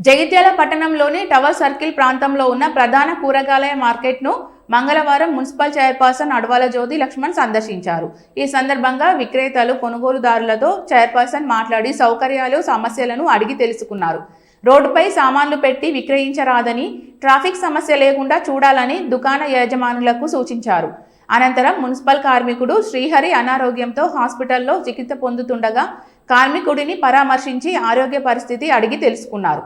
జగిత్యాల పట్టణంలోని tower circle ప్రాంతంలో ఉన్న ప్రధాన కూరగాయల మార్కెట్ను మంగళవారం మున్సిపల్ చైర్పర్సన్ అడవాల జ్యోతి లక్ష్మణ్ సందర్శించారు. ఈ సందర్భంగా విక్రేతలు, కొనుగోలుదారులతో చైర్పర్సన్ మాట్లాడి సౌకర్యాలు, సమస్యలను అడిగి తెలుసుకున్నారు. రోడ్డుపై సామాన్లు పెట్టి విక్రయించరాదని, ట్రాఫిక్ సమస్య లేకుండా చూడాలని దుకాణ యజమానులకు సూచించారు. అనంతరం మున్సిపల్ కార్మికుడు శ్రీహరి అనారోగ్యంతో హాస్పిటల్లో చికిత్స పొందుతుండగా కార్మికుడిని పరామర్శించి ఆరోగ్య పరిస్థితి అడిగి తెలుసుకున్నారు.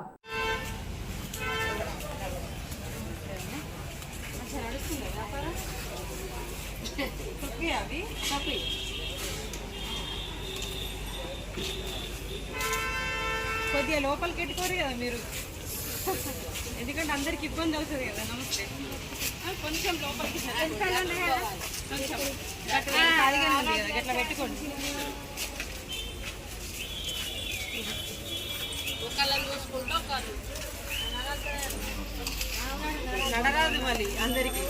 కొద్దిగా లోపలికి పెట్టుకోరు కదా మీరు, ఎందుకంటే అందరికి ఇబ్బంది అవుతుంది కదా. నమస్తే, కొంచెం లోపలికి గట్లా పెట్టుకోండి. నడరాదు మళ్ళీ అందరికి.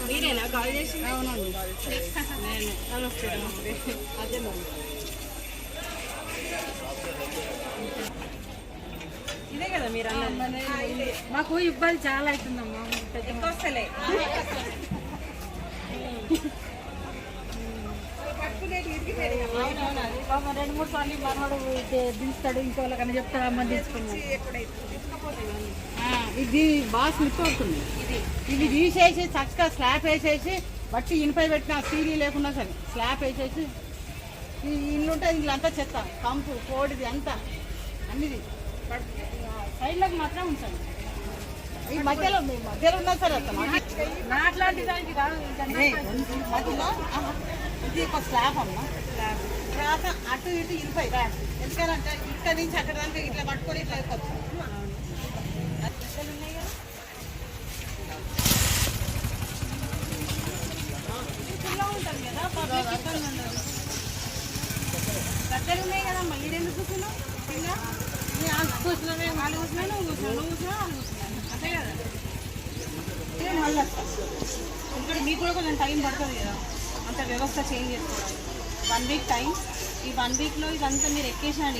మీరేనా కాల్ చేసి? అవునండి, నమస్తే నమస్తే. అదే మరి ఇదే కదా మీరు అన్నది. మాకు ఇబ్బంది చాలా అవుతుందమ్మా. వస్తలే 2-3 సార్లు మనవాడు దించుతాడు, ఇంకోళ్ళకన్నా చెప్తాడు అమ్మని తీసుకున్నాను. ఇది బాగా స్లిప్ అవుతుంది. ఇది తీసేసి చక్కగా స్లాబ్ వేసేసి బట్టి ఇనుపై పెట్టిన సీరీ లేకుండా సరే స్లాబ్ వేసేసి ఈ ఇల్లు ఉంటుంది. ఇంట్లో అంతా చెత్త, కంపు, కోడిది అంతా అన్నిది సైడ్లకు మాత్రం ఉంచండి. ఈ మధ్యలో ఉన్నా సరే నాట్లాంటి దానికి కాదు. మధ్యలో ఇది ఒక స్లాబ్ అమ్మ. తర్వాత అటు ఇటు ఇరుపై ఎందుకంటే ఇక్కడ నుంచి అక్కడ దాకా ఇట్లా పట్టుకొని ఇట్లా అయిపోతుంది. ఉన్నాయి కదా, చిన్నగా ఉంటుంది కదా, పబ్లిక్ ఇబ్బంది ఉండదు. గద్దెలు ఉన్నాయి కదమ్మా, ఈడెందుకు కూర్చున్నావు? ఇంకా కూర్చున్నామే, వాళ్ళు కూర్చున్నా, నువ్వు కూర్చున్నావు, నువ్వు కూర్చున్నా, వాళ్ళు కూర్చున్నాను, అంతే కదా. మళ్ళీ ఇక్కడ మీకు కూడా కొంచెం టైం పడుతుంది కదా, అంత వ్యవస్థ చేంజ్ చేసుకోవడం. 1 వీక్ టైం. ఈ 1 వీక్లో ఇదంతా మీరు ఎక్కేసాను.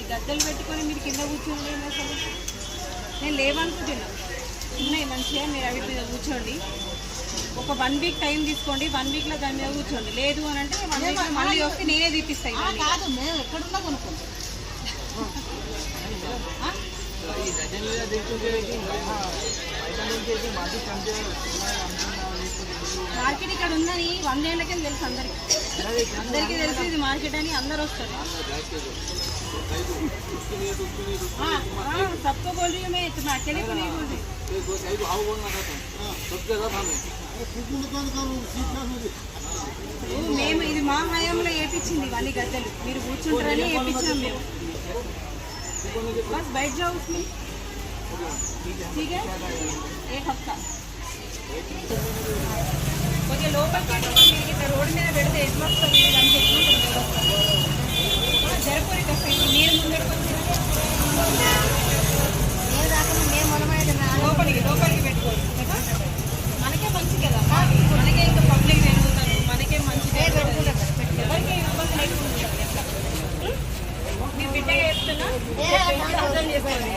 ఈ గద్దెలు పెట్టుకొని మీరు కింద కూర్చోండి. అసలు నేను లేవనుకుంటున్నా, ఉన్నాయి మంచిగా, మీరు అవి మీద కూర్చోండి. ఒక 1 వీక్ టైం తీసుకోండి. 1 వీక్లో దాని మీద కూర్చోండి. లేదు అని అంటే 1 వీక్ మళ్ళీ వస్తే నేనే తీపిస్తాను. కాదు, మేము ఎక్కడున్నా కొనుక్కుంటాం. మార్కెట్ ఇక్కడ ఉందని 100 ఏళ్ళకే తెలుసు అందరికీ తెలుసు. ఇది మార్కెట్ అని అందరు వస్తారు. सबको बोल रही हूँ मैं, तुम अकेले को नहीं बोल रही. మేము ఇది మా హయాంలో వేయించింది ఇవన్నీ గద్దెలు. మీరు కూర్చుంటారని వేయించాం మేము. बस बैठ जाओ उसमें, ठीक है. 1 हफ्ता కొద్దిగా లోపలికి ఇట్లా రోడ్డు మీద పెడితే ఎట్లా వస్తుంది అంటే జరపూరి నీరు ముందడుకొని లోపలికి పెట్టుకోవచ్చు కదా. మనకే మంచి కదా, మనకే ఇంకా పబ్లిక్ పెరుగుతారు, మనకే మంచిగా ఎవరికి ఇబ్బంది లేకుండా ఎట్లా మీరు బిడ్డగా చెప్తున్నా అర్థం చేసుకోండి.